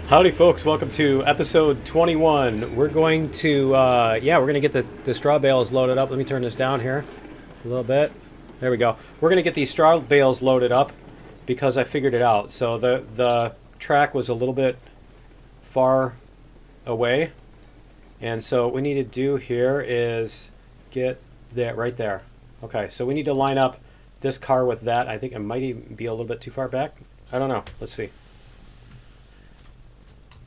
Howdy folks, welcome to episode 21. We're going to, we're going to get the straw bales loaded up. Let me turn this down here a little bit. There we go. We're going to get these straw bales loaded up because I figured it out. So the track was a little bit far away. And so what we need to do here is get that right there. Okay, so we need to line up this car with that. I think it might even be a little bit too far back. I don't know. Let's see.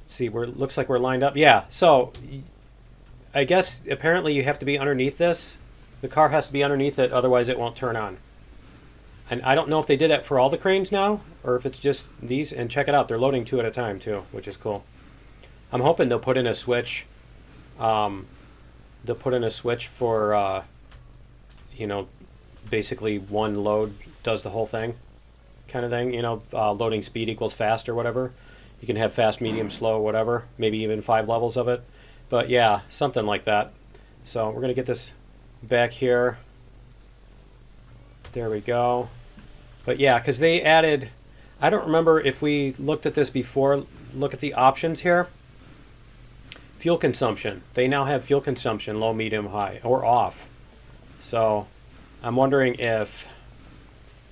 See, looks like we're lined up. Yeah, so I guess apparently you have to be underneath this. The car has to be underneath it, otherwise it won't turn on. And I don't know if they did that for all the cranes now, or if it's just these. And check it out, they're loading 2 at a time too, which is cool. I'm hoping they'll put in a switch. They'll put in a switch for, basically one load does the whole thing, kind of thing. Loading speed equals fast or whatever. You can have fast, medium, slow, whatever. Maybe even 5 levels of it. But yeah, something like that. So we're going to get this back here. There we go. But yeah, because they added... I don't remember if we looked at this before. Look at the options here. Fuel consumption. They now have fuel consumption, low, medium, high, or off. So I'm wondering if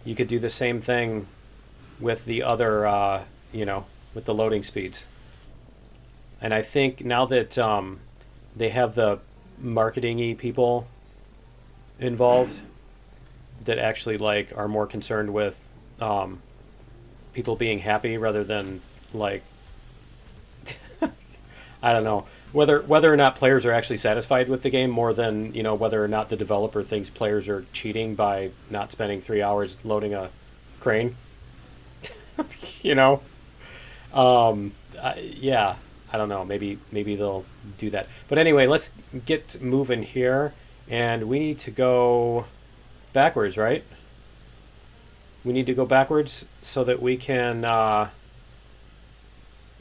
you could do the same thing with the other, with the loading speeds. And I think now that they have the marketing-y people involved that actually are more concerned with people being happy rather than I don't know, whether or not players are actually satisfied with the game more than whether or not the developer thinks players are cheating by not spending 3 hours loading a crane. I don't know. Maybe they'll do that. But anyway, let's get moving here, and we need to go backwards, right? We need to go backwards so that we can, so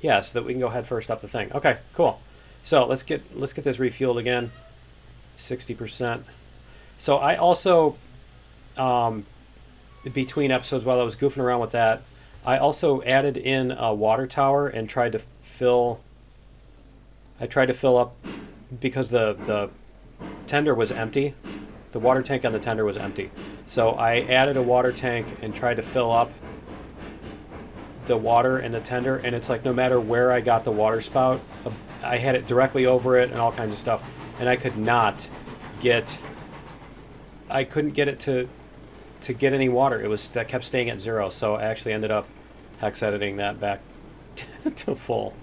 that we can go head first up the thing. Okay, cool. So let's get this refueled again, 60%. So I also, between episodes while I was goofing around with that, I also added in a water tower and tried to fill up because the tender was empty. The water tank on the tender was empty. So I added a water tank and tried to fill up the water in the tender, and it's like no matter where I got the water spout, I had it directly over it and all kinds of stuff, and I couldn't get it to get any water. That kept staying at 0, so I actually ended up hex editing that back to full.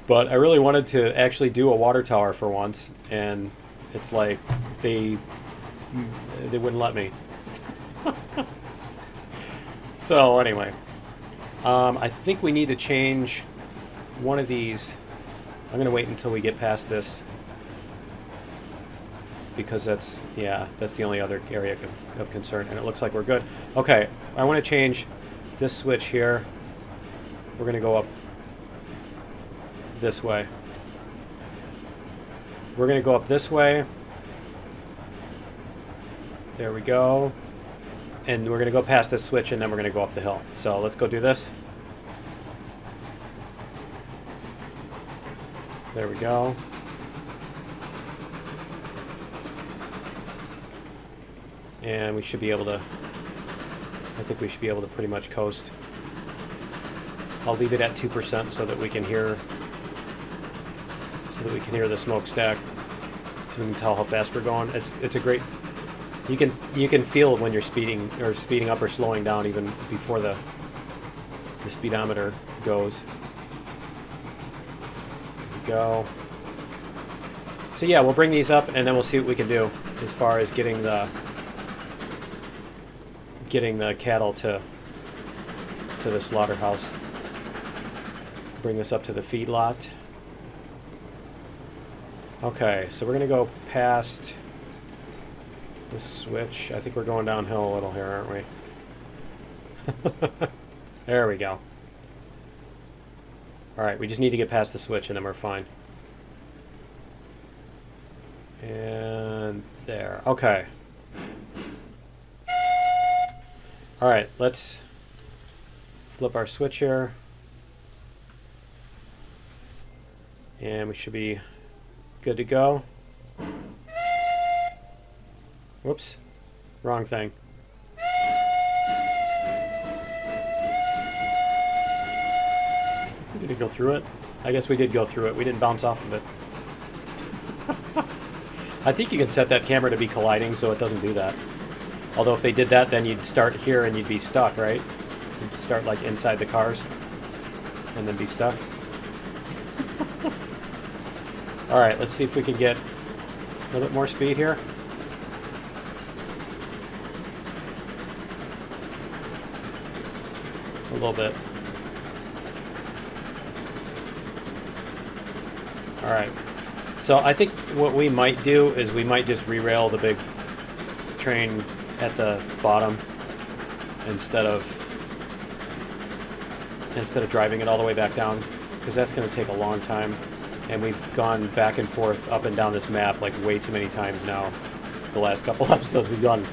But I really wanted to actually do a water tower for once, and it's like they wouldn't let me. So anyway, I think we need to change one of these. I'm going to wait until we get past this, because that's the only other area of concern, and it looks like we're good. Okay, I want to change this switch here. We're going to go up this way. We're going to go up this way. There we go. And we're going to go past this switch, and then we're going to go up the hill. So let's go do this. There we go. And we should be able to, I think we should be able to pretty much coast. I'll leave it at 2% so that we can hear the smokestack, so we can tell how fast we're going. It's a great, you can feel when you're speeding up or slowing down even before the speedometer goes. There we go. So yeah, we'll bring these up and then we'll see what we can do as far as getting the cattle to the slaughterhouse. Bring this up to the feedlot. Okay, so we're going to go past this switch. I think we're going downhill a little here, aren't we? There we go. Alright, we just need to get past the switch and then we're fine. And there. Okay. Alright, let's flip our switch here. And we should be good to go. Whoops. Wrong thing. Did it go through it? I guess we did go through it. We didn't bounce off of it. I think you can set that camera to be colliding so it doesn't do that. Although if they did that, then you'd start here and you'd be stuck, right? You'd start like inside the cars and then be stuck. Alright, let's see if we can get a little bit more speed here. A little bit. Alright. So I think what we might do is we might just re-rail the big train at the bottom instead of driving it all the way back down, because that's going to take a long time. And we've gone back and forth up and down this map like way too many times now. The last couple episodes we've gone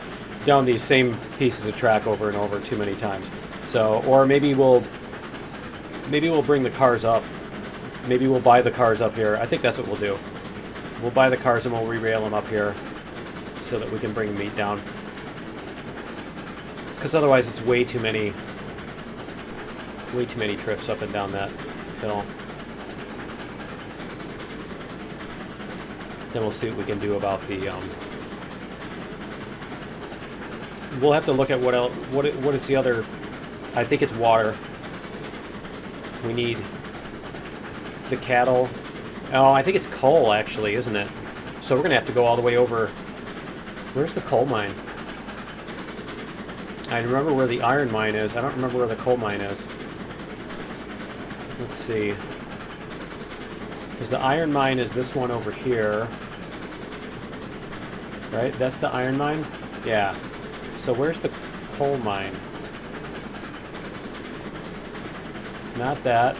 down these same pieces of track over and over too many times. So, or maybe we'll bring the cars up. Maybe we'll buy the cars up here. I think that's what we'll do. We'll buy the cars and we'll re-rail them up here so that we can bring meat down. Because otherwise it's way too many trips up and down that hill. Then we'll see what we can do about the, we'll have to look at what else, what is the other, I think it's water. We need the cattle. Oh, I think it's coal, actually, isn't it? So we're going to have to go all the way over. Where's the coal mine? I remember where the iron mine is. I don't remember where the coal mine is. Let's see. Because the iron mine is this one over here. Right? That's the iron mine? Yeah. So where's the coal mine? It's not that.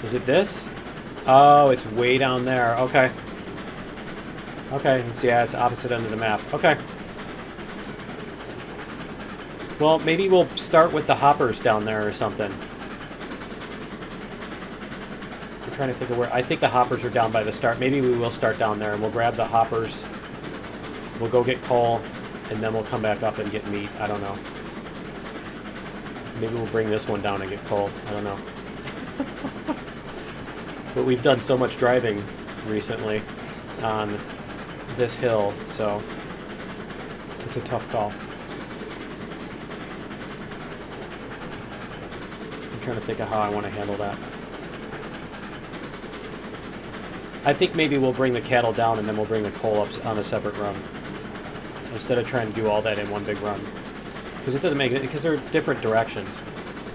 Is it this? Oh, it's way down there. Okay. Okay, yeah, it's opposite end of the map. Okay. Well, maybe we'll start with the hoppers down there or something. I'm trying to think of where... I think the hoppers are down by the start. Maybe we will start down there and we'll grab the hoppers. We'll go get coal and then we'll come back up and get meat. I don't know. Maybe we'll bring this one down and get coal. I don't know. But we've done so much driving recently on this hill, so it's a tough call. I'm trying to think of how I want to handle that. I think maybe we'll bring the cattle down and then we'll bring the coal up on a separate run, instead of trying to do all that in one big run. Because it doesn't make it, because they're different directions.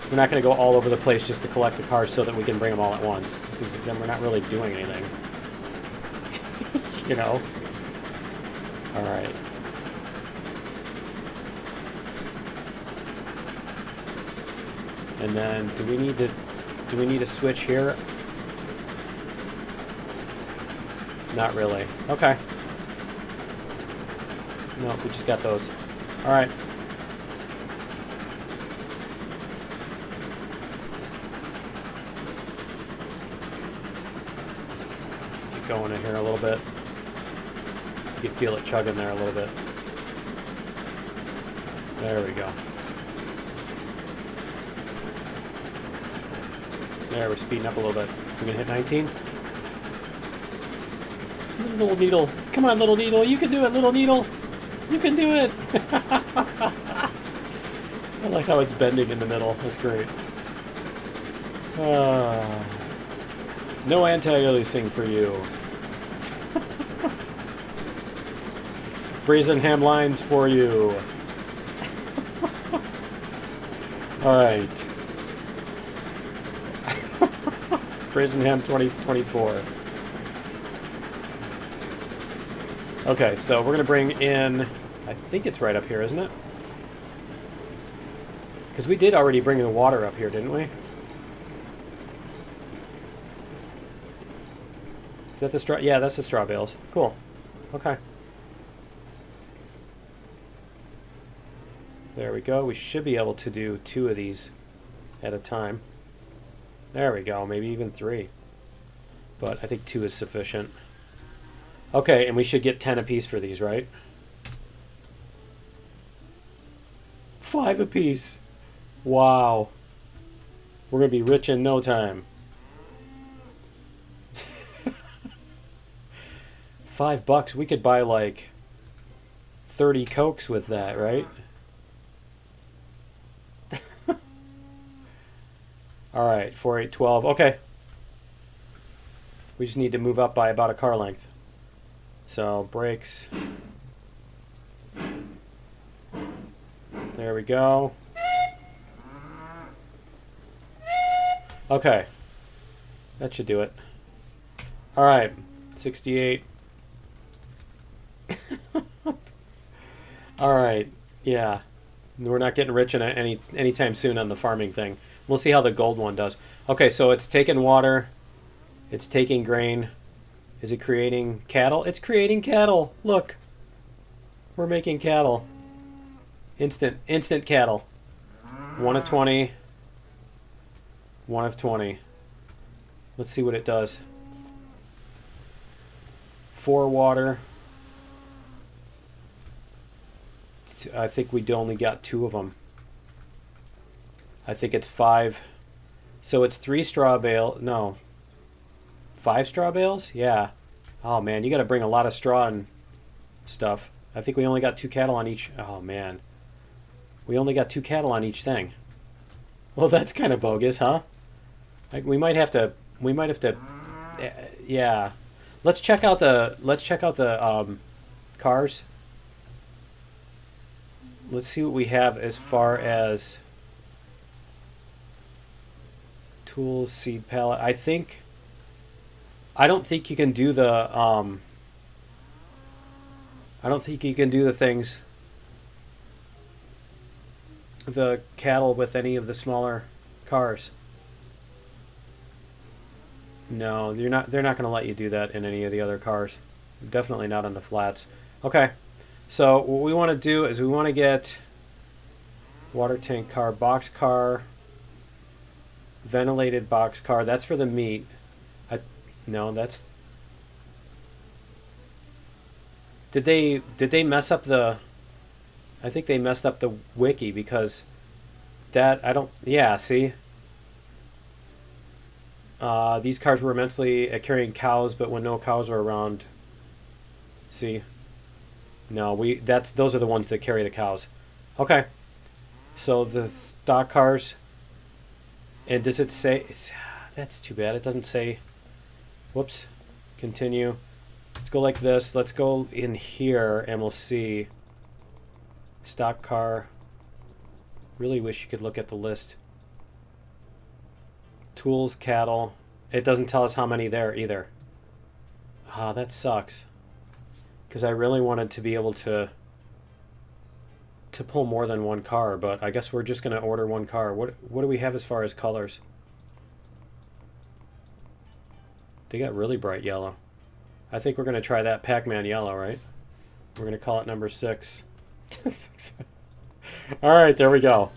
We're not going to go all over the place just to collect the cars so that we can bring them all at once. Because then we're not really doing anything. You know? Alright. And then, do we need to switch here? Not really. Okay. Nope, we just got those. Alright. Going in here a little bit. You can feel it chugging there a little bit. There we go. There, we're speeding up a little bit. We're gonna hit 19. Little needle. Come on, little needle. You can do it, little needle. You can do it. I like how it's bending in the middle. That's great. No anti-aliasing for you. Brazen ham lines for you. Alright. Brazen ham 2024. Okay, so we're going to bring in... I think it's right up here, isn't it? Because we did already bring the water up here, didn't we? Is that the straw? Yeah, that's the straw bales. Cool. Okay. There we go. We should be able to do 2 of these at a time. There we go. Maybe even 3. but I think 2 is sufficient. Okay, and we should get 10 apiece for these, right? 5 apiece. Wow. We're going to be rich in no time. $5, we could buy like 30 Cokes with that, right? All right, 4, 8, 12. Okay. We just need to move up by about a car length. So, brakes. There we go. Okay. That should do it. All right, 68. All right, yeah. We're not getting rich in anytime soon on the farming thing. We'll see how the gold one does. Okay, so it's taking water. It's taking grain. Is it creating cattle? It's creating cattle. Look. We're making cattle. Instant cattle. 1 of 20. 1 of 20. Let's see what it does. 4 water. I think we only got 2 of them. I think it's 5. So it's 3 straw bale. No. 5 straw bales? Yeah. Oh man, you got to bring a lot of straw and stuff. I think we only got 2 cattle on each. Oh man. We only got 2 cattle on each thing. Well, that's kind of bogus, huh? Like, we might have to. Yeah. Let's check out the cars. Let's see what we have as far as tools, seed pallet. I don't think you can do the I don't think you can do the things, the cattle with any of the smaller cars. No, they're not going to let you do that in any of the other cars. Definitely not on the flats. Okay. So what we want to do is we want to get water tank car, box car, ventilated box car. That's for the meat. No, that's. Did they mess up the? I think they messed up the wiki because that I don't. Yeah, see. These cars were mentally carrying cows, but when no cows were around. See. No, those are the ones that carry the cows. Okay. So the stock cars. And does it say? That's too bad. It doesn't say. Whoops. Continue. Let's go like this. Let's go in here and we'll see. Stock car. Really wish you could look at the list. Tools, cattle. It doesn't tell us how many there either. Ah, that sucks. Because I really wanted to be able to pull more than one car, but I guess we're just going to order one car. What do we have as far as colors? They got really bright yellow. I think we're going to try that Pac-Man yellow, right? We're going to call it number 6. All right, there we go.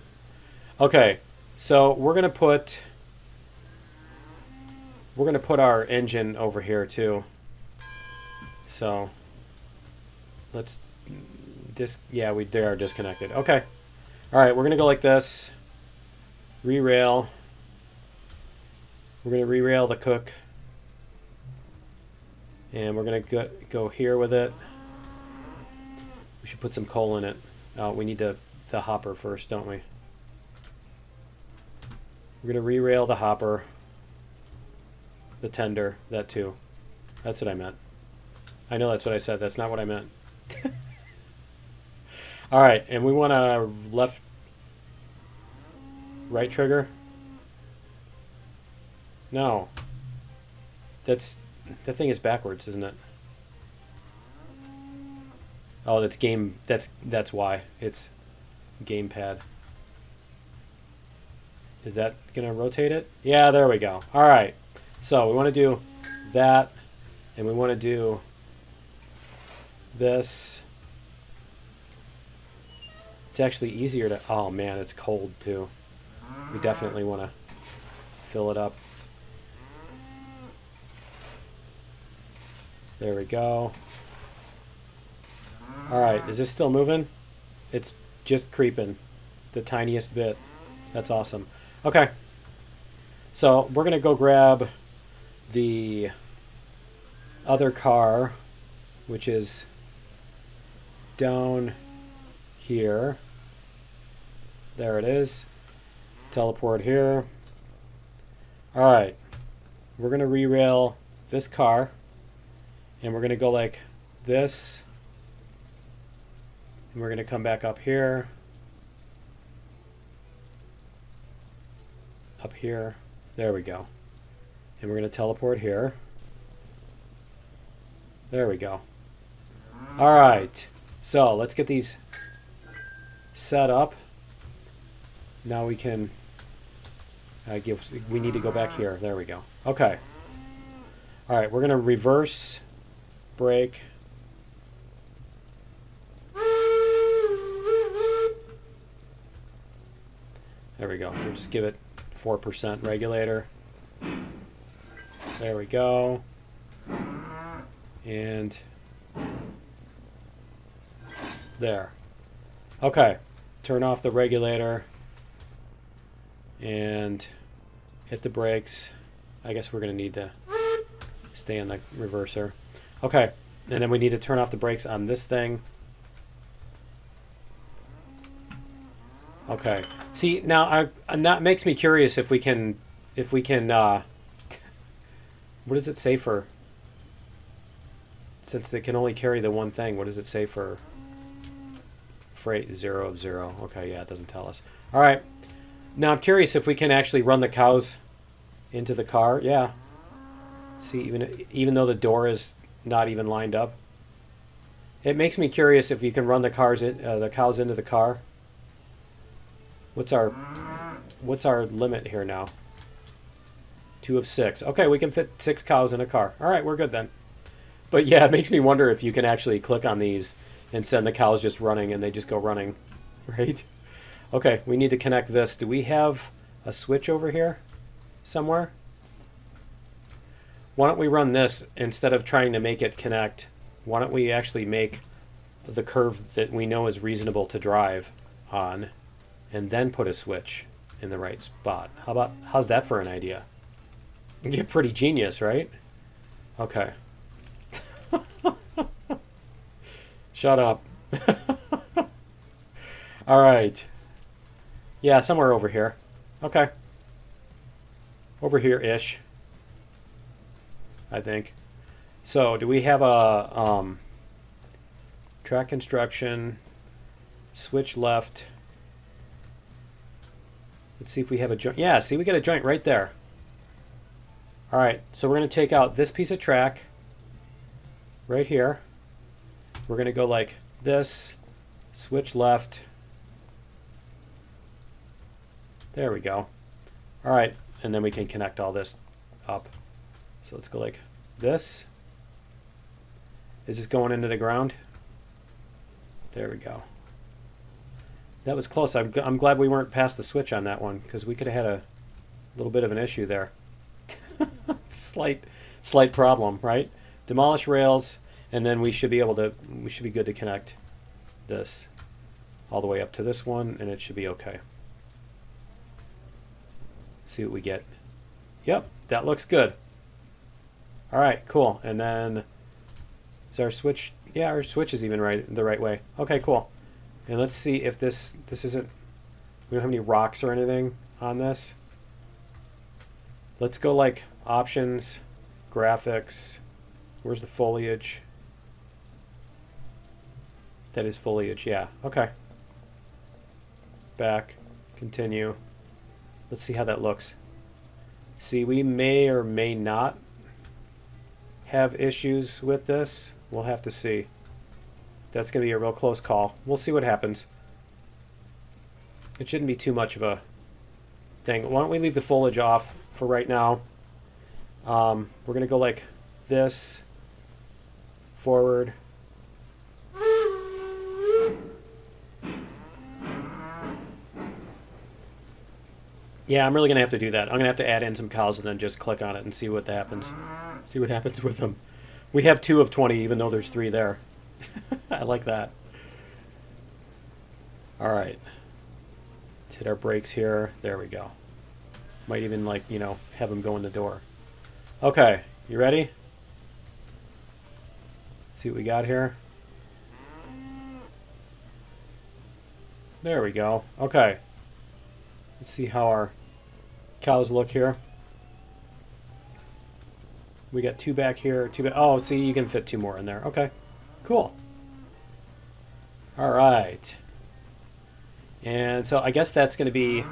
Okay, so we're going to put our engine over here too. So let's they are disconnected. Okay. All right, we're going to go like this. Re-rail. We're going to re-rail the cook. And we're going to go here with it. We should put some coal in it. We need the hopper first, don't we? We're going to re-rail the hopper. The tender, that too. That's what I meant. I know that's what I said. That's not what I meant. All right, and we want a right trigger. No. That thing is backwards, isn't it? Oh, that's game. That's why it's gamepad. Is that gonna rotate it? Yeah, there we go. All right. So we want to do that, and we want to do this. It's actually easier to. Oh man, it's cold too. We definitely want to fill it up. There we go. All right, is this still moving? It's just creeping the tiniest bit. That's awesome. Okay. So we're going to go grab the other car, which is down here. There it is. Teleport here. All right. We're going to re-rail this car, and we're going to go like this. And we're going to come back up here. Up here. There we go. And we're going to teleport here. There we go. All right. So let's get these set up. Now we can we need to go back here. There we go. Okay. All right. We're going to reverse brake. There we go. We'll just give it 4% regulator. There we go. And there. Okay. Turn off the regulator and hit the brakes. I guess we're going to need to stay in the reverser. Okay. And then we need to turn off the brakes on this thing. Okay. See, now that makes me curious if we can what does it say for, since they can only carry the one thing, what does it say for freight? 0 of 0. Okay, yeah, it doesn't tell us. All right. Now I'm curious if we can actually run the cows into the car. Yeah. See, even though the door is not even lined up, it makes me curious if you can run the cows into the car. What's our limit here now? 2 of 6. Okay, we can fit 6 cows in a car. All right, we're good then. But yeah, it makes me wonder if you can actually click on these and send the cows just running and they just go running, right? Okay, we need to connect this. Do we have a switch over here somewhere? Why don't we run this instead of trying to make it connect? Why don't we actually make the curve that we know is reasonable to drive on and then put a switch in the right spot? How's that for an idea? You're pretty genius, right? Okay. Shut up. All right. Yeah, somewhere over here. Okay. Over here-ish, I think. So, do we have a track construction, switch left? Let's see if we have a joint. Yeah, see, we got a joint right there. All right, so we're going to take out this piece of track right here. We're going to go like this, switch left. There we go. All right, and then we can connect all this up. So let's go like this. Is this going into the ground? There we go. That was close. I'm glad we weren't past the switch on that one, because we could have had a little bit of an issue there. Slight problem, right? Demolish rails, and then we should be good to connect this all the way up to this one, and it should be okay. See what we get. Yep, that looks good. All right, cool. And then is our switch? Yeah, our switch is even the right way. Okay, cool. And let's see if this isn't. We don't have any rocks or anything on this. Let's go like options, graphics. Where's the foliage? That is foliage, yeah. Okay. Back, continue. Let's see how that looks. See, we may or may not have issues with this. We'll have to see. That's going to be a real close call. We'll see what happens. It shouldn't be too much of a thing. Why don't we leave the foliage off for right now? We're going to go like this, forward. Yeah, I'm really going to have to do that. I'm going to have to add in some cows and then just click on it and see what happens. See what happens with them. We have 2 of 20, even though there's 3 there. I like that. All right. Let's hit our brakes here. There we go. Might even, like, you know, have them go in the door. Okay, you ready? See what we got here. There we go. Okay. Let's see how our cows look here. We got 2 back here, 2 back. Oh, see, you can fit 2 more in there. Okay, cool. All right. And so I guess that's going to be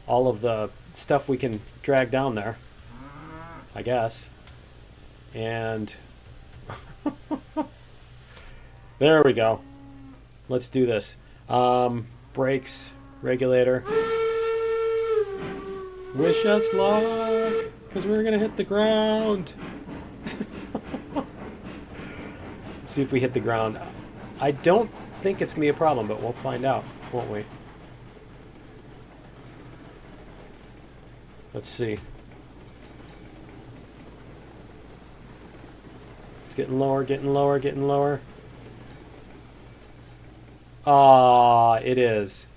all of the stuff we can drag down there, I guess. And there we go. Let's do this. Brakes, regulator. Wish us luck, because we're going to hit the ground. Let's see if we hit the ground. I don't think it's going to be a problem, but we'll find out, won't we? Let's see. It's getting lower, getting lower, getting lower. Ah, it is.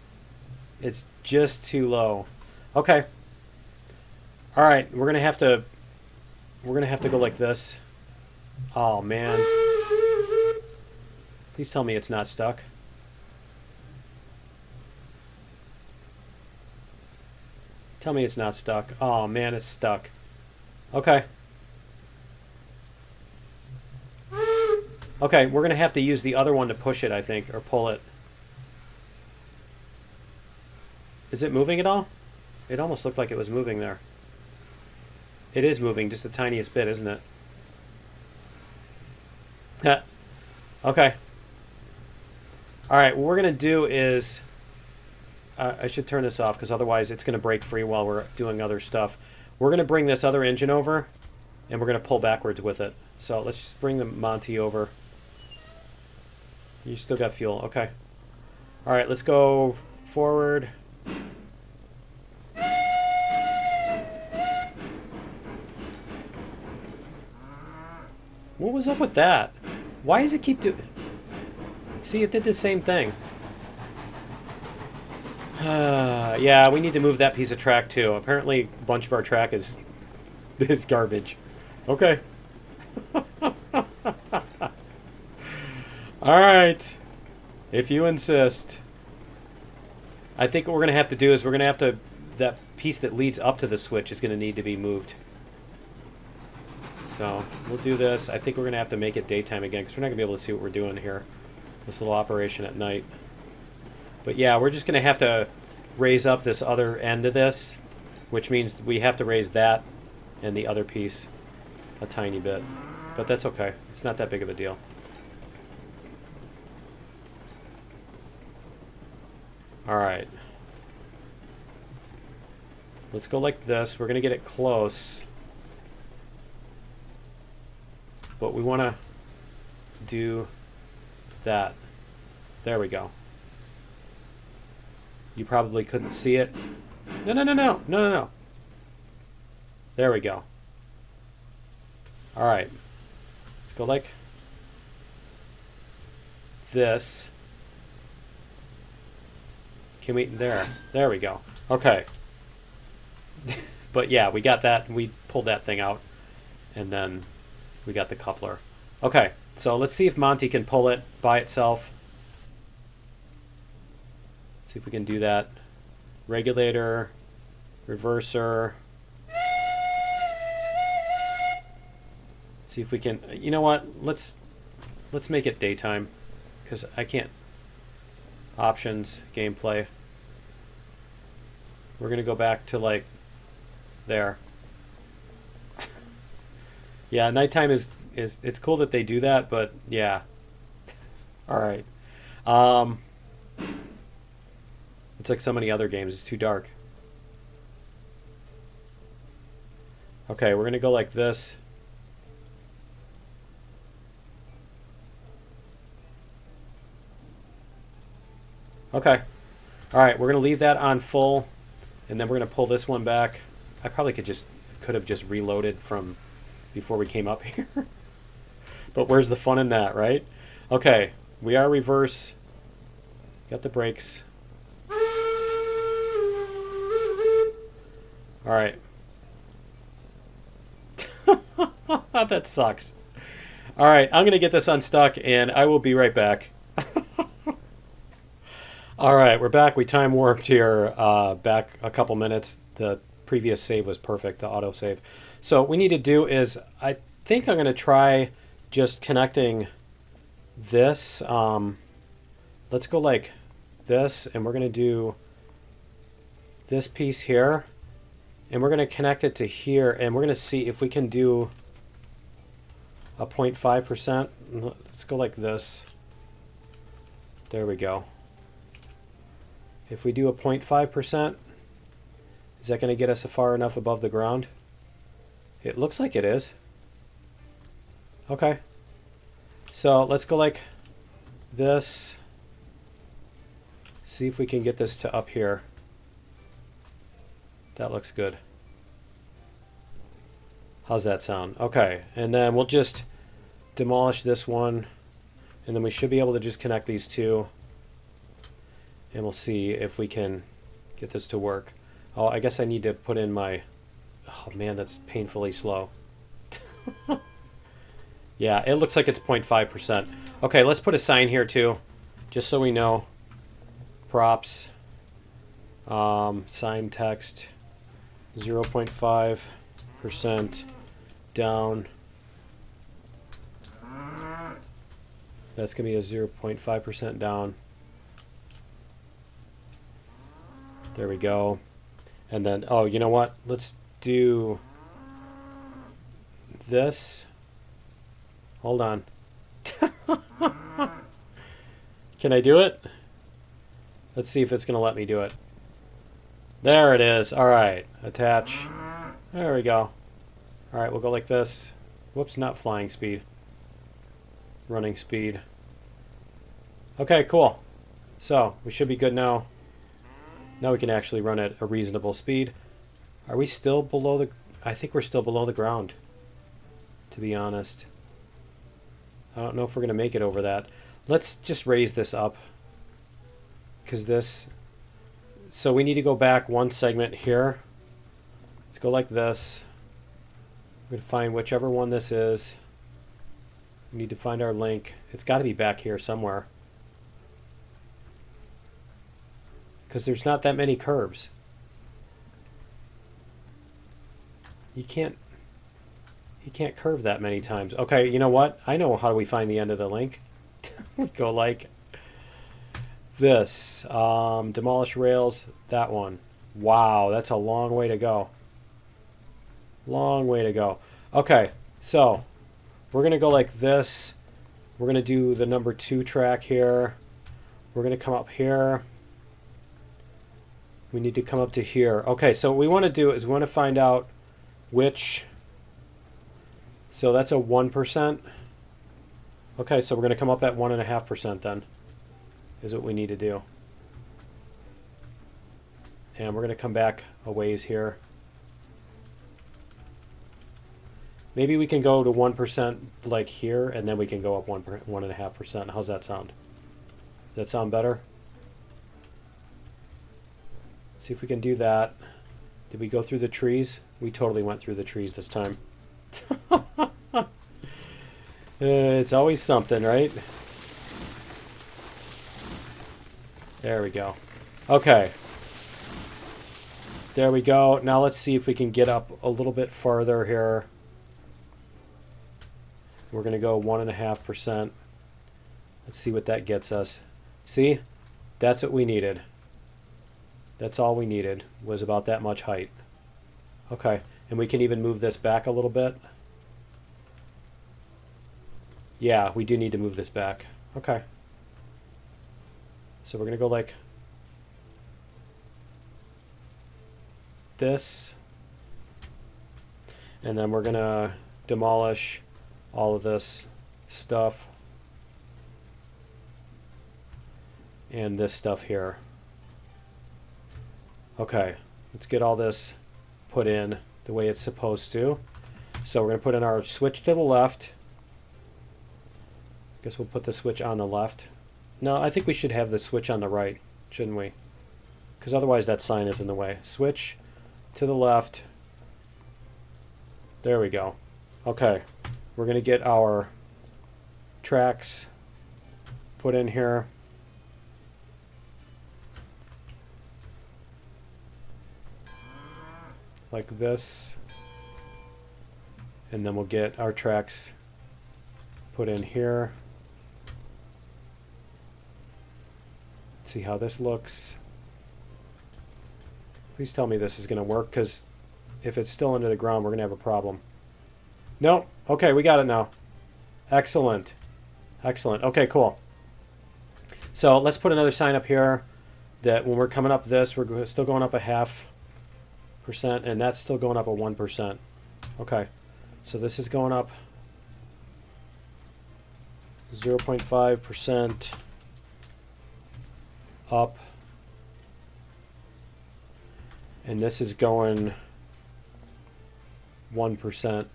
It's just too low. Okay. All right, we're gonna have to go like this. Oh man. Please tell me it's not stuck. Tell me it's not stuck. Oh man, it's stuck. Okay. Okay, we're gonna have to use the other one to push it, I think, or pull it. Is it moving at all? It almost looked like it was moving there. It is moving, just the tiniest bit, isn't it? Okay. Alright, what we're going to do is... I should turn this off, because otherwise it's going to break free while we're doing other stuff. We're going to bring this other engine over, and we're going to pull backwards with it. So let's just bring the Monty over. You still got fuel, okay. Alright, let's go forward. What was up with that? Why does it keep doing... See, it did the same thing. Yeah, we need to move that piece of track too. Apparently, a bunch of our track is garbage. Okay. Alright. If you insist. I think what we're going to have to do is we're going to have to... That piece that leads up to the switch is going to need to be moved. So, we'll do this. I think we're going to have to make it daytime again, because we're not going to be able to see what we're doing here. This little operation at night. But yeah, we're just going to have to raise up this other end of this, which means we have to raise that and the other piece a tiny bit. But that's okay. It's not that big of a deal. Alright. Let's go like this. We're going to get it close. But we want to do that. There we go. You probably couldn't see it. No, no, no, no. No, no, no. There we go. All right. Let's go like this. Can we... There. There we go. Okay. But yeah, we got that. We pulled that thing out. And then... we got the coupler. Okay, so let's see if Monty can pull it by itself. See if we can do that. Regulator, reverser. See if we can... You know what? Let's make it daytime, because I can't... Options, gameplay. We're going to go back to, like, there. Yeah, nighttime is it's cool that they do that, but yeah. All right. It's like so many other games. It's too dark. Okay, we're going to go like this. Okay. All right, we're going to leave that on full, and then we're going to pull this one back. I probably could have just reloaded from before we came up here. But where's the fun in that, right? Okay, we are reverse. Got the brakes. All right. That sucks. All right, I'm going to get this unstuck, and I will be right back. All right, we're back. We time warped here back a couple minutes. The previous save was perfect, the auto save. So what we need to do is, I think I'm going to try just connecting this. Let's go like this, and we're going to do this piece here, and we're going to connect it to here, and we're going to see if we can do a 0.5%. Let's go like this. There we go. If we do a 0.5%, is that going to get us far enough above the ground? It looks like it is. Okay. So let's go like this. See if we can get this to up here. That looks good. How's that sound? Okay, and then we'll just demolish this one, and then we should be able to just connect these two, and we'll see if we can get this to work. Oh, I guess I need to put in my... Oh man, that's painfully slow. Yeah, it looks like it's 0.5%. Okay, let's put a sign here too, just so we know. Props, sign text, 0.5% down. That's going to be a 0.5% down. There we go. And then, oh, you know what? Let's do this. Hold on. Can I do it? Let's see if it's going to let me do it. There it is. All right. Attach. There we go. All right, we'll go like this. Whoops, not flying speed. Running speed. Okay, cool. So we should be good now. Now we can actually run at a reasonable speed. Are we still below the... I think we're still below the ground, to be honest. I don't know if we're going to make it over that. Let's just raise this up. Because this... So we need to go back one segment here. Let's go like this. We're going to find whichever one this is. We need to find our link. It's got to be back here somewhere. Because there's not that many curves. You can't curve that many times. Okay, you know what? I know how do we find the end of the link. We go like this. Demolish rails, that one. Wow, that's a long way to go. Long way to go. Okay, so we're going to go like this. We're going to do the number 2 track here. We're going to come up here. We need to come up to here. Okay, so what we want to do is we want to find out which... So that's a 1%. Okay, so we're going to come up at 1.5% then, is what we need to do. And we're going to come back a ways here. Maybe we can go to 1% like here, and then we can go up 1.5%. How's that sound? Does that sound better? See if we can do that. Did we go through the trees? We totally went through the trees this time. It's always something, right? There we go. Okay. There we go. Now let's see if we can get up a little bit farther here. We're going to go 1.5%. Let's see what that gets us. See? That's what we needed. That's all we needed, was about that much height. Okay, and we can even move this back a little bit. Yeah, we do need to move this back. Okay. So we're going to go like this. And then we're going to demolish all of this stuff. And this stuff here. Okay, let's get all this put in the way it's supposed to. So we're going to put in our switch to the left. Guess we'll put the switch on the left. No, I think we should have the switch on the right, shouldn't we? Because otherwise that sign is in the way. Switch to the left. There we go. Okay. We're going to get our tracks put in here. Like this. And then we'll get our tracks put in here. See how this looks. Please tell me this is going to work, because if it's still under the ground, we're going to have a problem. No. Okay, we got it now. Excellent. Excellent. Okay, cool. So let's put another sign up here that when we're coming up this, we're still going up a 0.5%, and that's still going up a 1%. Okay. So this is going up 0.5% up. And this is going 1%.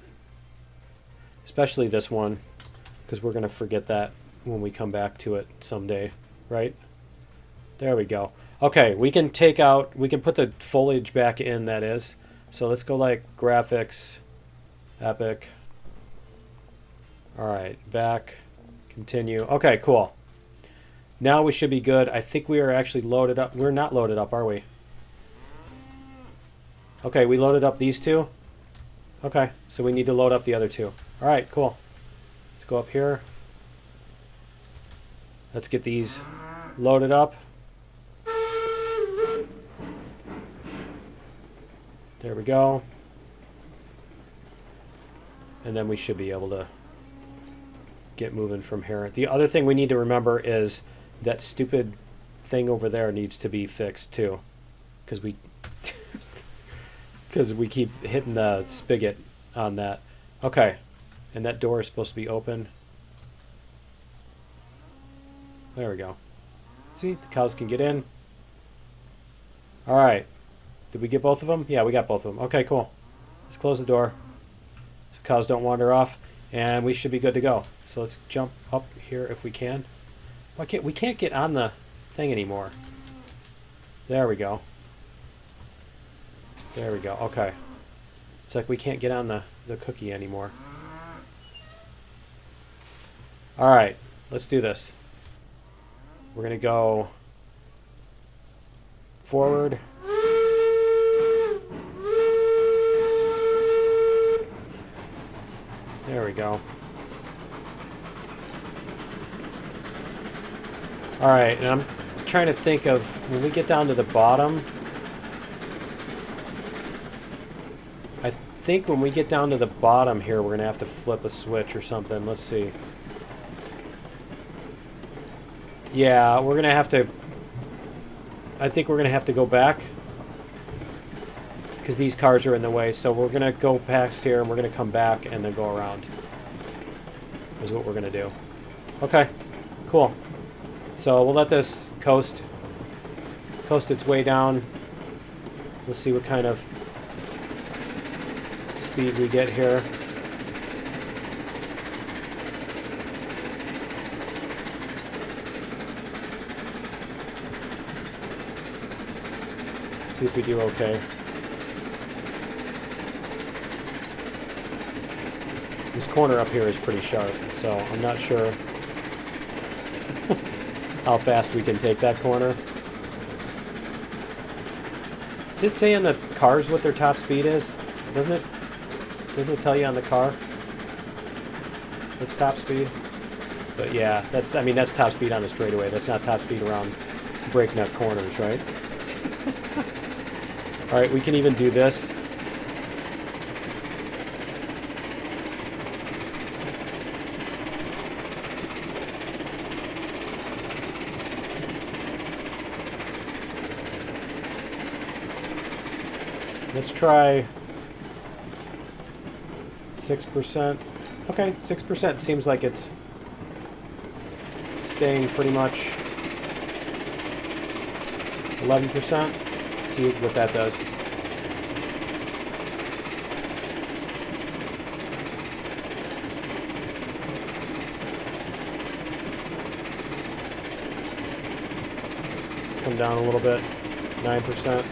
Especially this one, because we're going to forget that when we come back to it someday, right? There we go. Okay, we can take out, we can put the foliage back in, that is. So let's go like graphics, epic. All right, back, continue. Okay, cool. Now we should be good. I think we are actually loaded up. We're not loaded up, are we? Okay, we loaded up these two. Okay, so we need to load up the other two. All right, cool. Let's go up here. Let's get these loaded up. There we go. And then we should be able to get moving from here. The other thing we need to remember is that stupid thing over there needs to be fixed too, because we keep hitting the spigot on that. Okay, and that door is supposed to be open. There we go. See, the cows can get in. All right, did we get both of them? Yeah, we got both of them. Okay, cool. Let's close the door so cows don't wander off, and we should be good to go. So let's jump up here if we can. We can't get on the thing anymore. There we go. There we go. Okay. It's like we can't get on the cookie anymore. All right. Let's do this. We're going to go forward. There we go. All right, and I'm trying to think of when we get down to the bottom. I think when we get down to the bottom here, we're going to have to flip a switch or something. Let's see. Yeah, we're going to have to... I think we're going to have to go back, because these cars are in the way. So we're going to go past here, and we're going to come back and then go around. Is what we're going to do. Okay, cool. So we'll let this coast its way down. We'll see what kind of speed we get here. See if we do okay. This corner up here is pretty sharp, so I'm not sure how fast we can take that corner. Does it say on the cars what their top speed is? Doesn't it? Doesn't it tell you on the car? It's top speed? But yeah, that's top speed on the straightaway. That's not top speed around breakneck corners, right? All right, we can even do this. Let's try 6%. Okay, 6% seems like it's staying pretty much. 11%. See what that does. come down a little bit. 9%.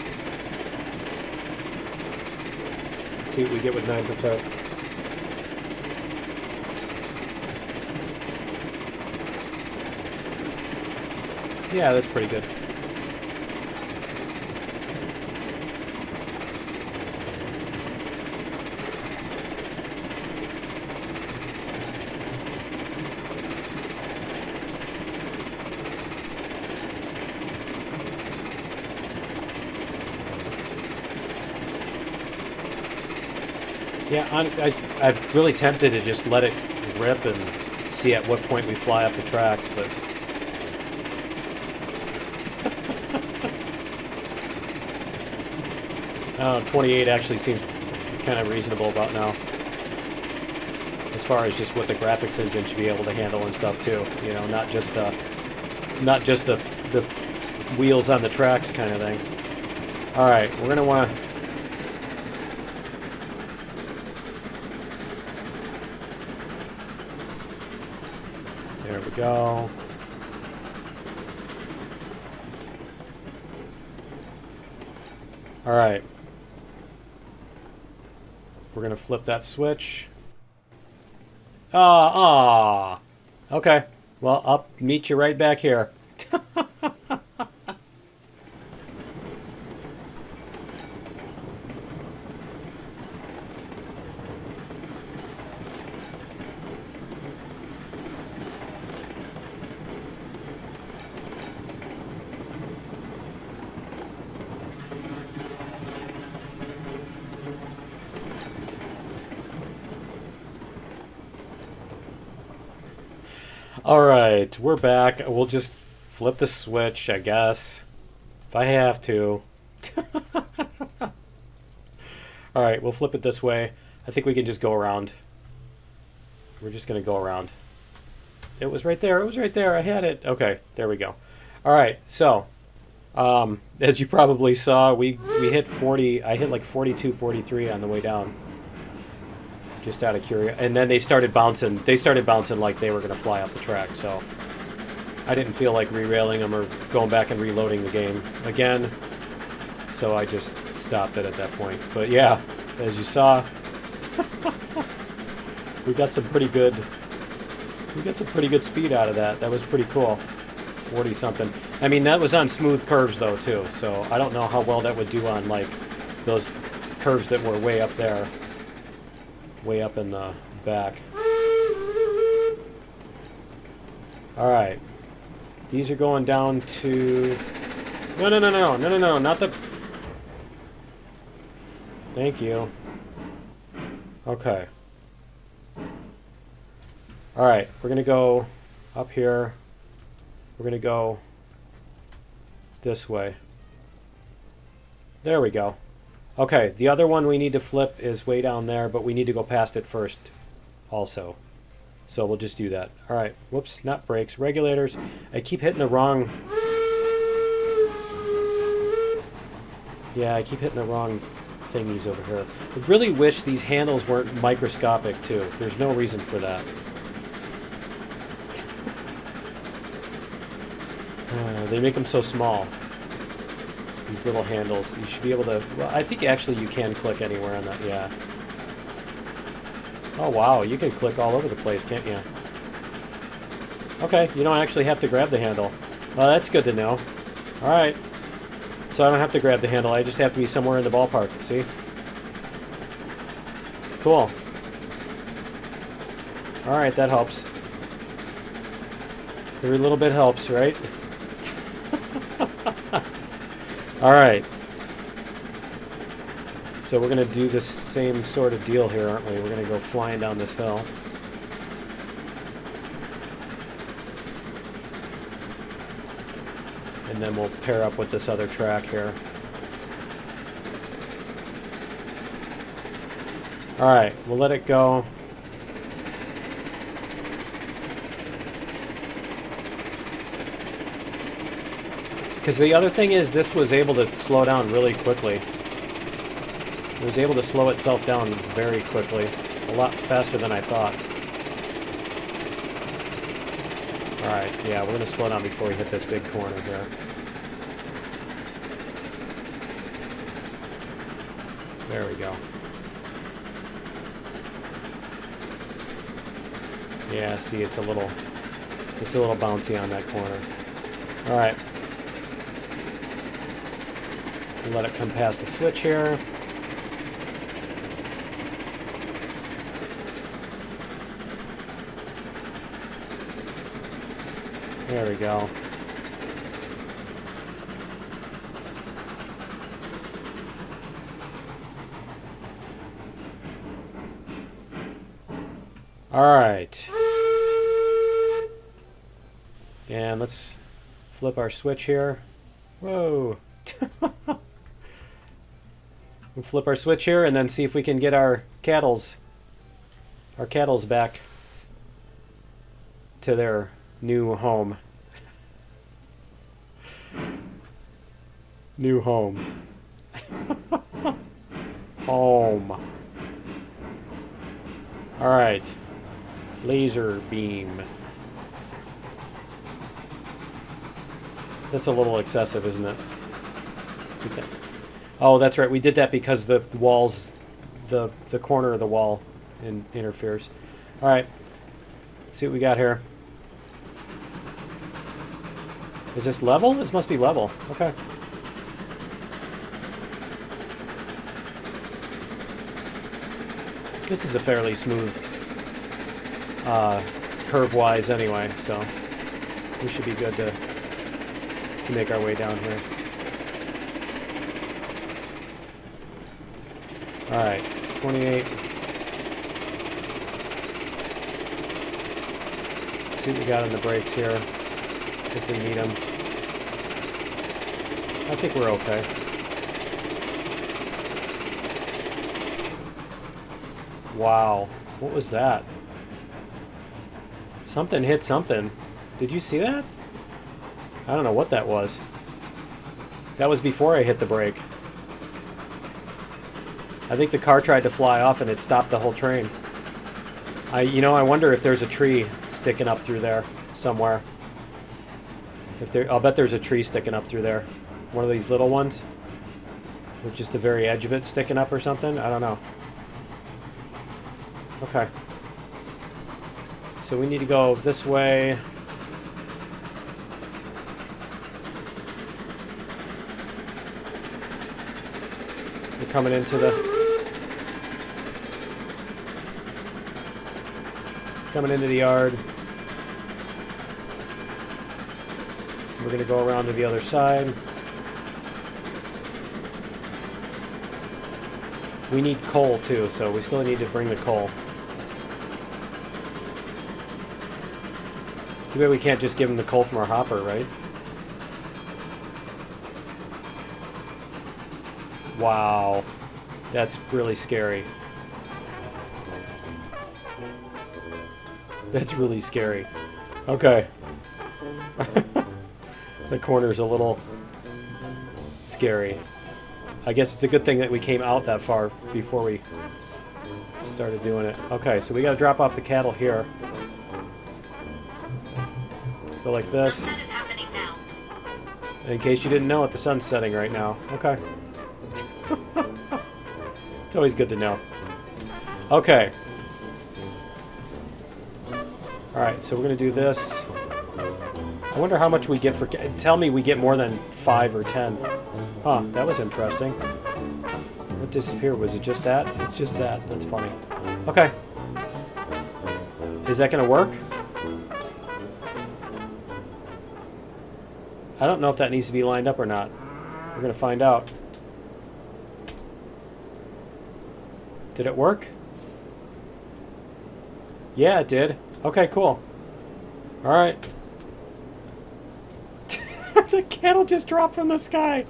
Let's see what we get with 9%. Yeah, that's pretty good. Yeah, I'm really tempted to just let it rip and see at what point we fly off the tracks, but... Oh, 28 actually seems kind of reasonable about now. As far as just what the graphics engine should be able to handle and stuff too. You know, not just the wheels on the tracks kind of thing. Alright, we're gonna wanna... There we go. Alright. We're going to flip that switch. Okay. Well, I'll meet you right back here. Alright, we're back. We'll just flip the switch, I guess. If I have to. Alright, we'll flip it this way. I think we can just go around. We're just going to go around. It was right there. It was right there. I had it. Okay, there we go. Alright, so. As you probably saw, we hit 40. I hit like 42, 43 on the way down. Just out of curiosity. And then they started bouncing. They started bouncing like they were going to fly off the track. So I didn't feel like re-railing them or going back and reloading the game again. So I just stopped it at that point. But yeah, as you saw, we got some pretty good speed out of that. That was pretty cool. 40 something. I mean, that was on smooth curves though too. So I don't know how well that would do on like those curves that were way up there. Way up in the back. Alright. These are going down to... No, not the... Thank you. Okay. Alright, we're going to go up here. We're going to go this way. There we go. Okay, the other one we need to flip is way down there, but we need to go past it first also. So we'll just do that. All right, whoops, not brakes, regulators. I keep hitting the wrong... Yeah, I keep hitting the wrong thingies over here. I really wish these handles weren't microscopic too. There's no reason for that. They make them so small. These little handles. You should be able to... Well, I think actually you can click anywhere on that, yeah. Oh, wow. You can click all over the place, can't you? Okay, you don't actually have to grab the handle. Well, that's good to know. Alright. So I don't have to grab the handle. I just have to be somewhere in the ballpark, see? Cool. Alright, that helps. Every little bit helps, right? Alright. So we're going to do this same sort of deal here, aren't we? We're going to go flying down this hill. And then we'll pair up with this other track here. Alright, we'll let it go. Because the other thing is, this was able to slow down really quickly. It was able to slow itself down very quickly. A lot faster than I thought. Alright, yeah, we're going to slow down before we hit this big corner here. There we go. Yeah, see, it's a little bouncy on that corner. All right. Let it come past the switch here. There we go. All right. And let's flip our switch here. Whoa. We'll flip our switch here and then see if we can get our cattles back to their new home. New home. Home. All right. Laser beam. That's a little excessive, isn't it? Okay. Oh, that's right. We did that because the walls, the corner of the wall interferes. All right. See what we got here. Is this level? This must be level. Okay. This is a fairly smooth curve-wise anyway, so we should be good to make our way down here. All right, 28. See what we got on the brakes here, if we need them. I think we're okay. Wow, what was that? Something hit something. Did you see that? I don't know what that was. That was before I hit the brake. I think the car tried to fly off and it stopped the whole train. I wonder if there's a tree sticking up through there somewhere. I'll bet there's a tree sticking up through there. One of these little ones. With just the very edge of it sticking up or something. I don't know. Okay. So we need to go this way. We're coming into the yard. We're going to go around to the other side. We need coal too, so we still need to bring the coal. Too bad we can't just give them the coal from our hopper, right? Wow. That's really scary. That's really scary. Okay. The corner's a little scary. I guess it's a good thing that we came out that far before we started doing it. Okay, so we gotta drop off the cattle here. Let's go like this. Sunset is happening now. In case you didn't know it, the sun's setting right now. Okay. It's always good to know. Okay. Alright, so we're going to do this. I wonder how much we get for... Tell me we get more than 5 or 10. Huh, that was interesting. What disappeared? Was it just that? It's just that. That's funny. Okay. Is that going to work? I don't know if that needs to be lined up or not. We're going to find out. Did it work? Yeah, it did. Okay, cool. Alright. The cattle just dropped from the sky.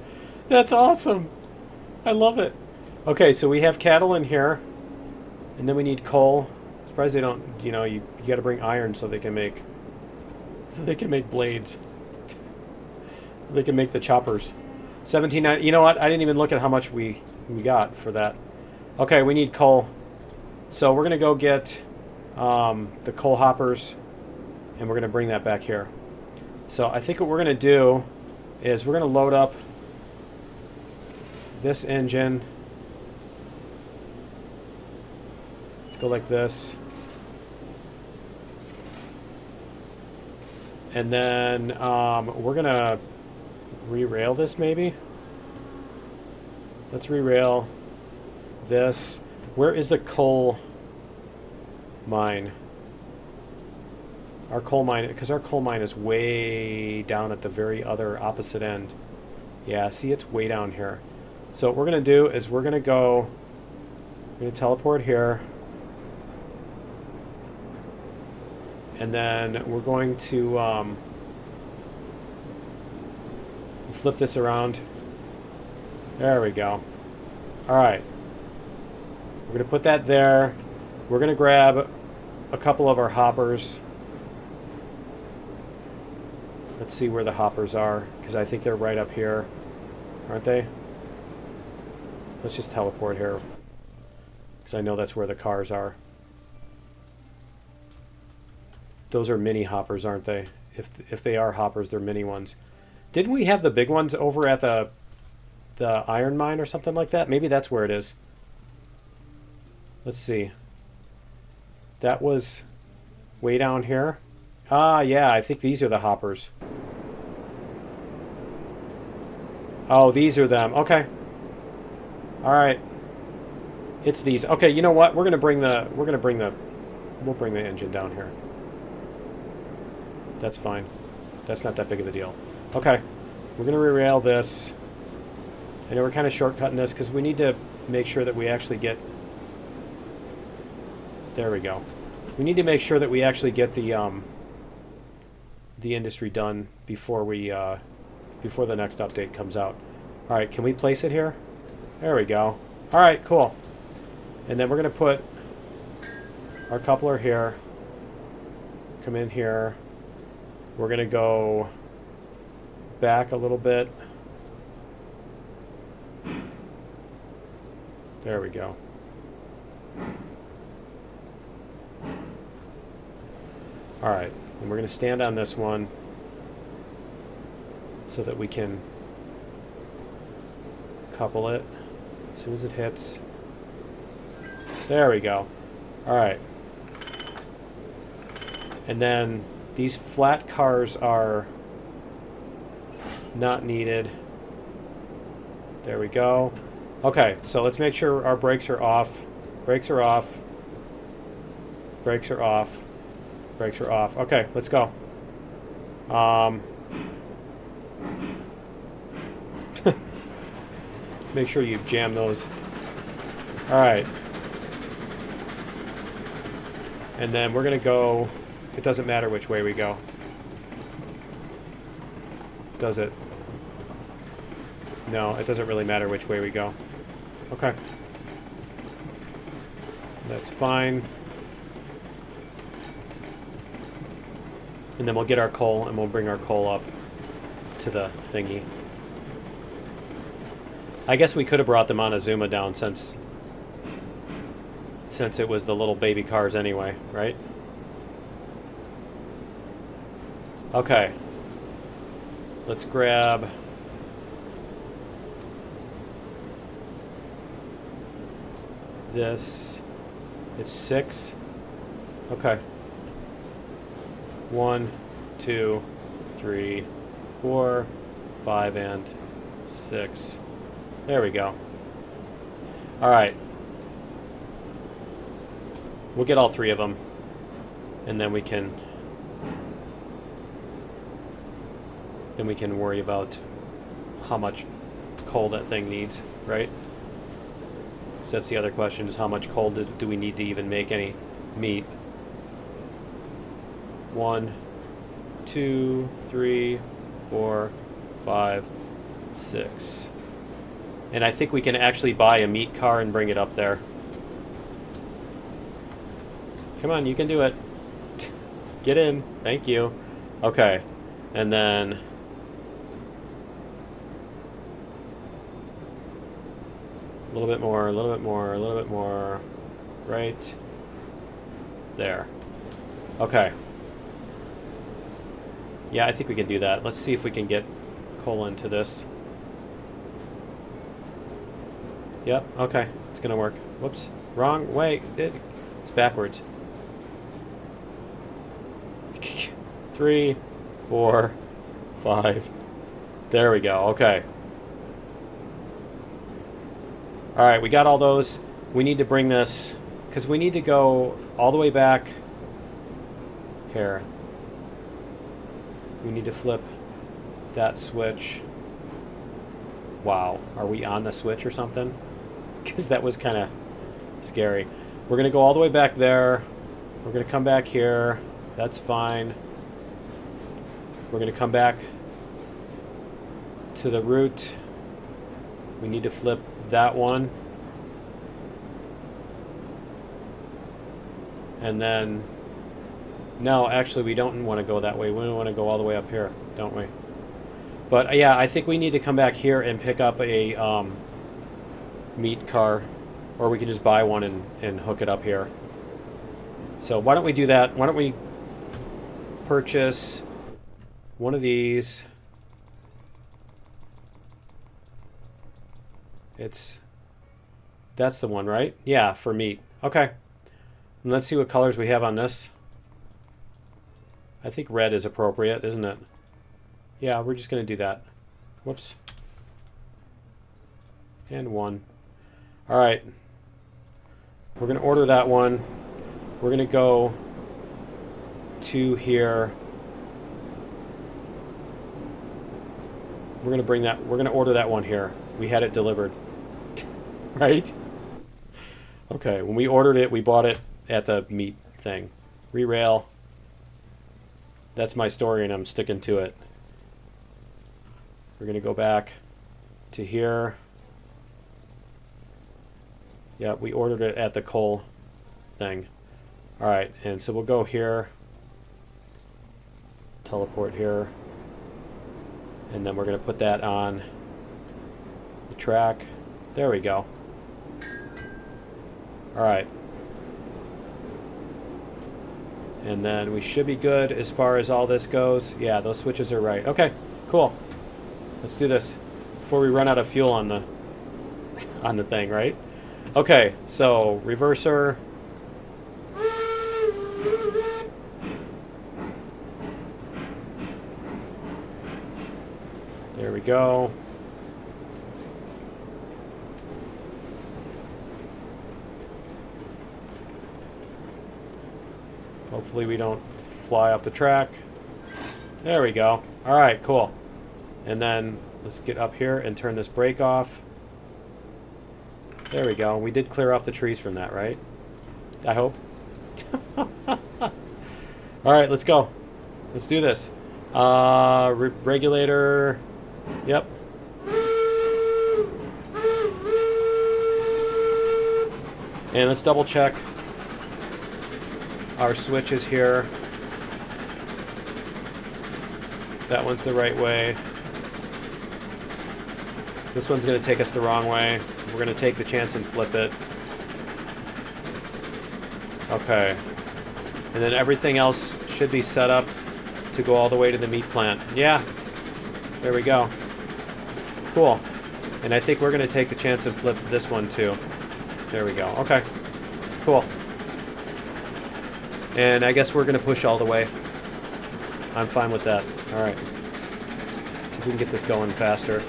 That's awesome. I love it. Okay, so we have cattle in here. And then we need coal. Surprised they don't, you got to bring iron so they can make blades. So they can make the choppers. 17.9. You know what? I didn't even look at how much we got for that. Okay, we need coal. So we're going to go get the coal hoppers, and we're going to bring that back here. So I think what we're going to do is we're going to load up this engine Let's go like this. And then we're going to re-rail this maybe. Let's re-rail this. Where is the coal mine? Our coal mine, because our coal mine is way down at the very other opposite end. Yeah, see, it's way down here. So what we're going to do is we're going to teleport here. And then we're going to flip this around. There we go. All right. We're going to put that there. We're going to grab a couple of our hoppers. Let's see where the hoppers are, because I think they're right up here. Aren't they? Let's just teleport here, because I know that's where the cars are. Those are mini hoppers, aren't they? If they are hoppers, they're mini ones. Didn't we have the big ones over at the iron mine or something like that? Maybe that's where it is. Let's see. That was way down here. Ah, yeah, I think these are the hoppers. Oh, these are them. Okay. All right. It's these. Okay, you know what? We'll bring the engine down here. That's fine. That's not that big of a deal. Okay. We're going to re-rail this. I know we're kind of shortcutting this because we need to make sure that we actually get... There we go. We need to make sure that we actually get the industry done before the next update comes out. All right, can we place it here? There we go. All right, cool. And then we're going to put our coupler here. Come in here. We're going to go back a little bit. There we go. All right, and we're going to stand on this one so that we can couple it as soon as it hits. There we go. All right. And then these flat cars are not needed. There we go. Okay, so let's make sure our brakes are off. Brakes are off. Brakes are off. Brakes are off. Okay, let's go. Make sure you jam those. All right. And then we're going to go... It doesn't matter which way we go. Does it? No, it doesn't really matter which way we go. Okay. That's fine. And then we'll get our coal, and we'll bring our coal up to the thingy. I guess we could have brought the Montezuma down since it was the little baby cars anyway, right? Okay. Let's grab... this. It's 6. Okay. 1, 2, 3, 4, 5, and 6. There we go. All right. We'll get all 3 of them, and then we can worry about how much coal that thing needs, right? So that's the other question, is how much coal do we need to even make any meat? 1, 2, 3, 4, 5, 6. And I think we can actually buy a meat car and bring it up there. Come on, you can do it. Get in. Thank you. Okay. And then... a little bit more, a little bit more, a little bit more. Right there. Okay. Yeah, I think we can do that. Let's see if we can get coal into this. Yep, okay. It's going to work. Whoops. Wrong way. It's backwards. 3, 4, 5. There we go. Okay. All right, we got all those. We need to bring this, because we need to go all the way back here. We need to flip that switch. Wow, are we on the switch or something? Because that was kind of scary. We're going to go all the way back there. We're going to come back here. That's fine. We're going to come back to the root. We need to flip that one. And then, no, actually we don't want to go that way. We want to go all the way up here, don't we? But yeah, I think we need to come back here and pick up a meat car, or we can just buy one and hook it up here. So why don't we do that? Why don't we purchase one of these? That's the one, right? Yeah, for meat. Okay. And let's see what colors we have on this. I think red is appropriate, isn't it? Yeah, we're just going to do that. Whoops. And one. All right. We're going to order that one. We're going to go to here. We're going to bring that. We're going to order that one here. We had it delivered. Right? Okay, when we ordered it, we bought it at the meat thing. Re-rail. That's my story, and I'm sticking to it. We're going to go back to here. Yeah, we ordered it at the coal thing. All right, and so we'll go here. Teleport here. And then we're going to put that on the track. There we go. All right. And then we should be good as far as all this goes. Yeah, those switches are right. Okay, cool. Let's do this before we run out of fuel on the thing, right? Okay, so reverser. There we go. Hopefully we don't fly off the track. There we go. All right, cool. And then let's get up here and turn this brake off. There we go. We did clear off the trees from that, right? I hope. All right, let's go. Let's do this. Regulator. Yep. And let's double check our switches here. That one's the right way. This one's going to take us the wrong way. We're going to take the chance and flip it. Okay. And then everything else should be set up to go all the way to the meat plant. Yeah. There we go. Cool. And I think we're going to take the chance and flip this one too. There we go. Okay. Cool. And I guess we're going to push all the way. I'm fine with that. All right. See if we can get this going faster.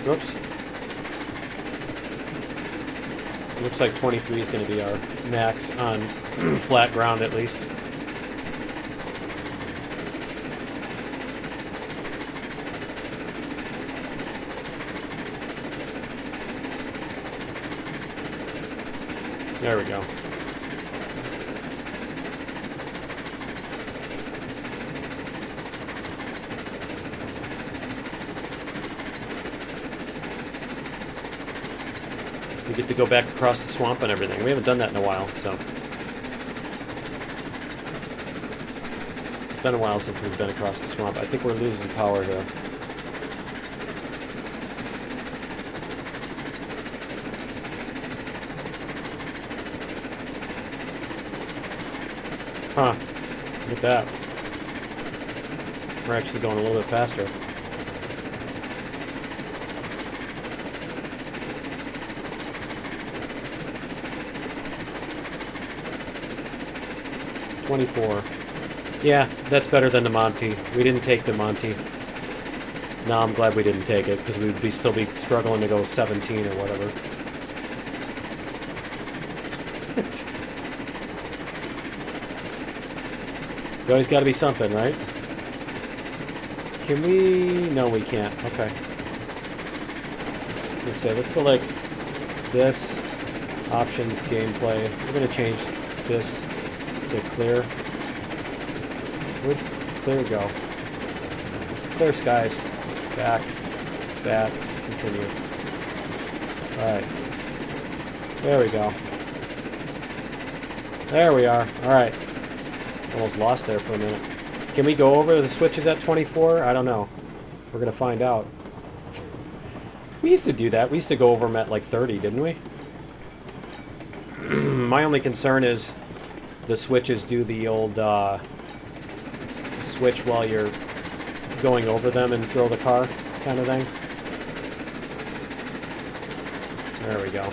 Whoops. Looks like 23 is going to be our max on flat ground at least. There we go. We get to go back across the swamp and everything. We haven't done that in a while, so. It's been a while since we've been across the swamp. I think we're losing power here. Huh. Look at that. We're actually going a little bit faster. $24. Yeah, that's better than the Monty. We didn't take the Monty. No, I'm glad we didn't take it, because we'd still be struggling to go 17 or whatever. There's always got to be something, right? Can we... No, we can't. Okay. Let's say, let's go like this. Options, gameplay. We're going to change this to clear. Where'd clear go? Clear skies. Back. Back. Continue. Alright. There we go. There we are. Alright. Almost lost there for a minute. Can we go over the switches at 24? I don't know. We're going to find out. We used to do that. We used to go over them at like 30, didn't we? My only concern is the switches do the old switch while you're going over them and throw the car kind of thing. There we go.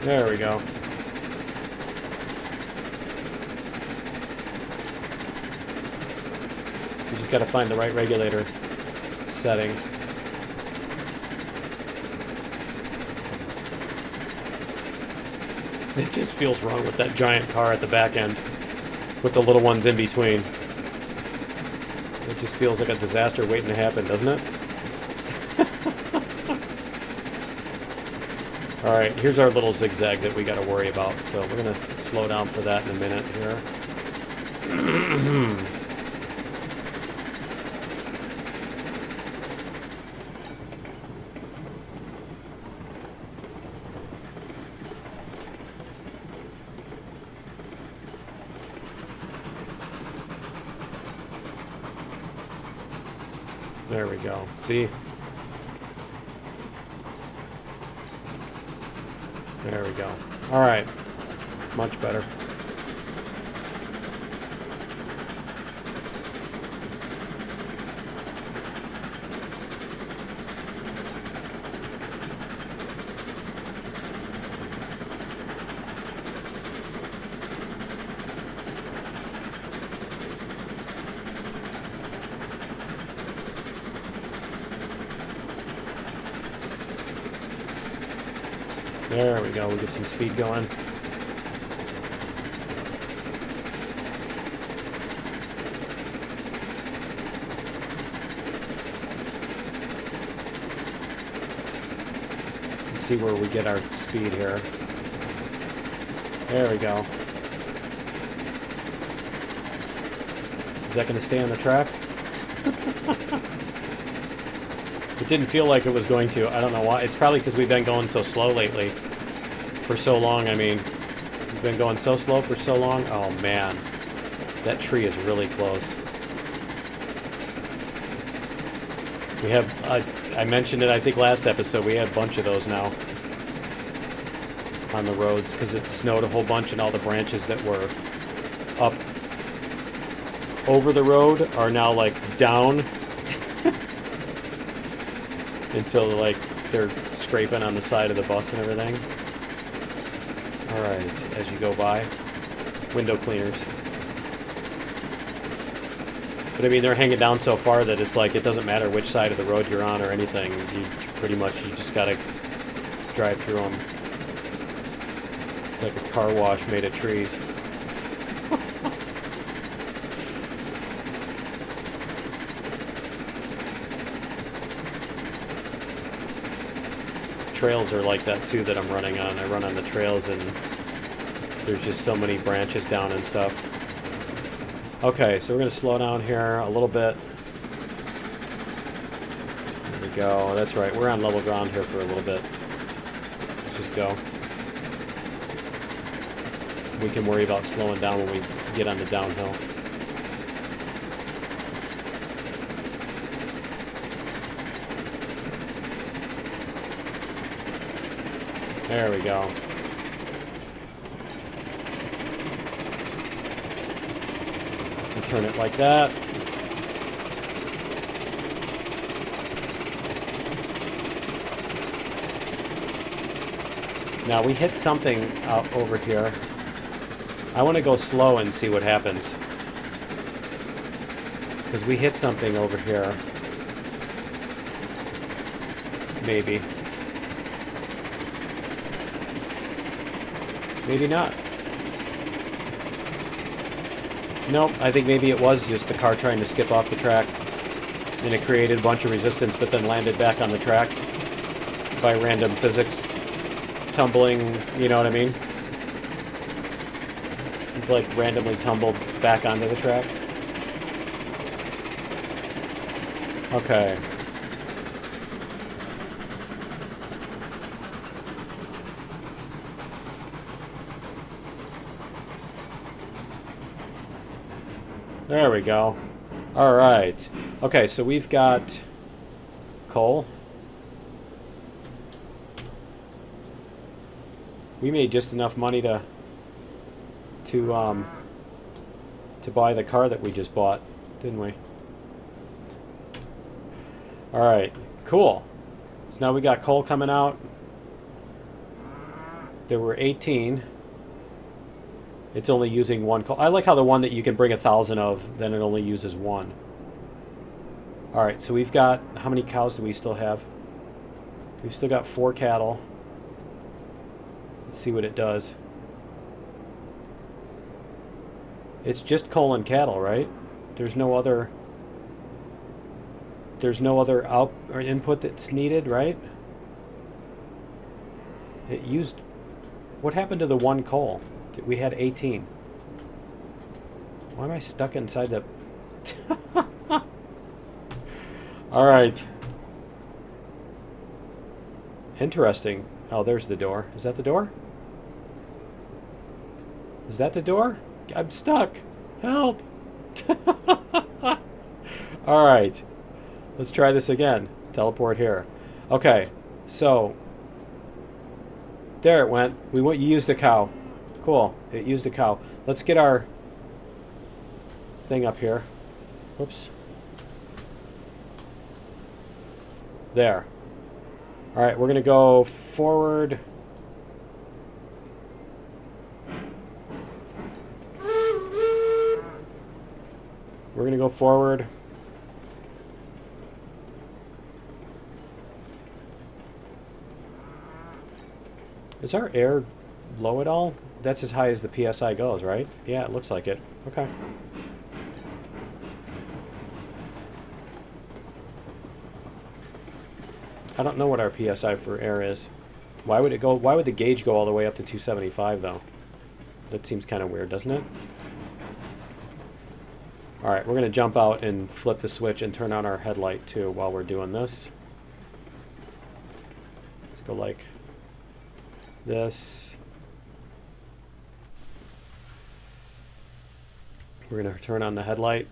There we go. You just got to find the right regulator setting. It just feels wrong with that giant car at the back end, with the little ones in between. It just feels like a disaster waiting to happen, doesn't it? Alright, here's our little zigzag that we got to worry about, so we're going to slow down for that in a minute here. There we go. See? There we go. Alright. Much better. There we go, we get some speed going. Let's see where we get our speed here. There we go. Is that going to stay on the track? It didn't feel like it was going to. I don't know why. It's probably because we've been going so slow lately. For so long, I mean. We've been going so slow for so long. Oh, man. That tree is really close. We have, I mentioned it, I think, last episode. We had a bunch of those now on the roads because it snowed a whole bunch and all the branches that were up over the road are now, like, down until, like, they're scraping on the side of the bus and everything. Alright, as you go by. Window cleaners. But, I mean, they're hanging down so far that it's like, it doesn't matter which side of the road you're on or anything. You pretty much, you just gotta drive through them. It's like a car wash made of trees. Trails are like that too that I'm running on. I run on the trails and there's just so many branches down and stuff. Okay, so we're going to slow down here a little bit. There we go. That's right. We're on level ground here for a little bit. Let's just go. We can worry about slowing down when we get on the downhill. There we go. And turn it like that. Now we hit something out over here. I want to go slow and see what happens. Because we hit something over here. Maybe. Maybe not. Nope, I think maybe it was just the car trying to skip off the track. And it created a bunch of resistance, but then landed back on the track by random physics. Tumbling, you know what I mean? Like randomly tumbled back onto the track. Okay. There we go. All right. Okay, so we've got coal. We made just enough money to buy the car that we just bought, didn't we? All right, cool. So now we got coal coming out. There were 18. It's only using one coal. I like how the one that you can bring 1,000 of, then it only uses one. All right, so we've got, how many cows do we still have? We've still got 4 cattle. Let's see what it does. It's just coal and cattle, right? There's no other out or input that's needed, right? It used, what happened to the one coal? We had 18. Why am I stuck inside the All right. Interesting. Oh, there's the door. Is that the door? Is that the door? I'm stuck. Help. All right. Let's try this again. Teleport here. Okay. So there it went. You used a cow. Cool. It used a cow. Let's get our thing up here. Whoops. There. All right, we're going to go forward. We're going to go forward. Is our air low at all? That's as high as the PSI goes, right? Yeah, it looks like it. Okay. I don't know what our PSI for air is. Why would it go? Why would the gauge go all the way up to 275 though? That seems kind of weird, doesn't it? All right, we're going to jump out and flip the switch and turn on our headlight too while we're doing this. Let's go like this. We're going to turn on the headlight.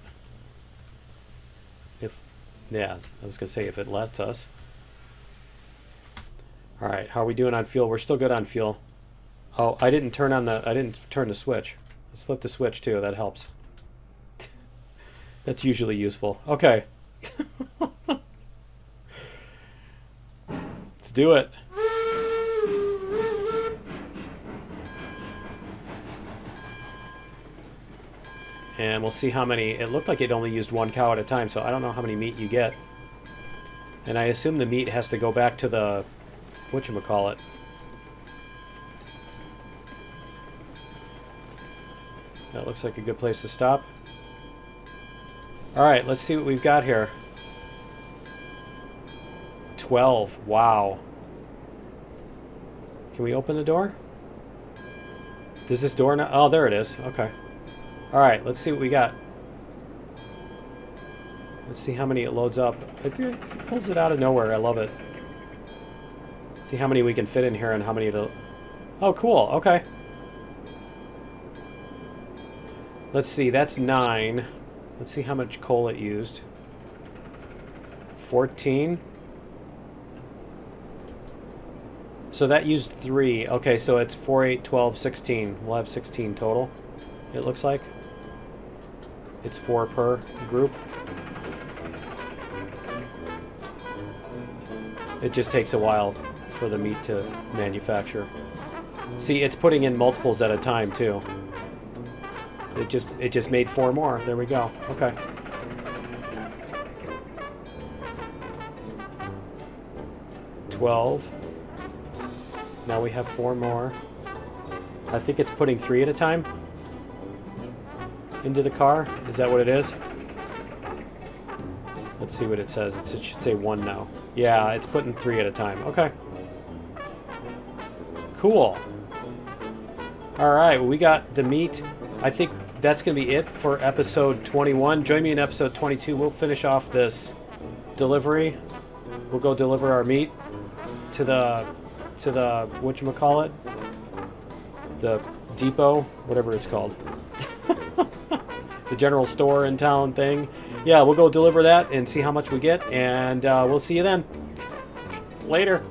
Yeah, I was going to say if it lets us. All right, how are we doing on fuel? We're still good on fuel. Oh, I didn't turn the switch. Let's flip the switch too, that helps. That's usually useful. Okay. Let's do it. And we'll see how many. It looked like it only used one cow at a time, so I don't know how many meat you get. And I assume the meat has to go back to the whatchamacallit. That looks like a good place to stop. Alright, let's see what we've got here. 12. Wow. Can we open the door? Does this door not? Oh, there it is. Okay. Alright, let's see what we got. Let's see how many it loads up. It pulls it out of nowhere. I love it. See how many we can fit in here and how many it'll... Oh, cool. Okay. Let's see. That's 9. Let's see how much coal it used. 14. So that used 3. Okay, so it's 4, 8, 12, 16. We'll have 16 total, it looks like. It's 4 per group. It just takes a while for the meat to manufacture. See, it's putting in multiples at a time, too. It just made 4 more. There we go. Okay. $12. Now we have 4 more. I think it's putting 3 at a time into the car. Is that what it is? Let's see what it says. It should say 1 now. Yeah, it's putting 3 at a time. Okay. Cool. All right, well, we got the meat. I think that's going to be it for episode 21. Join me in episode 22. We'll finish off this delivery. We'll go deliver our meat to the whatchamacallit? The depot, whatever it's called. The general store in town thing. Yeah, we'll go deliver that and see how much we get, and we'll see you then. Later.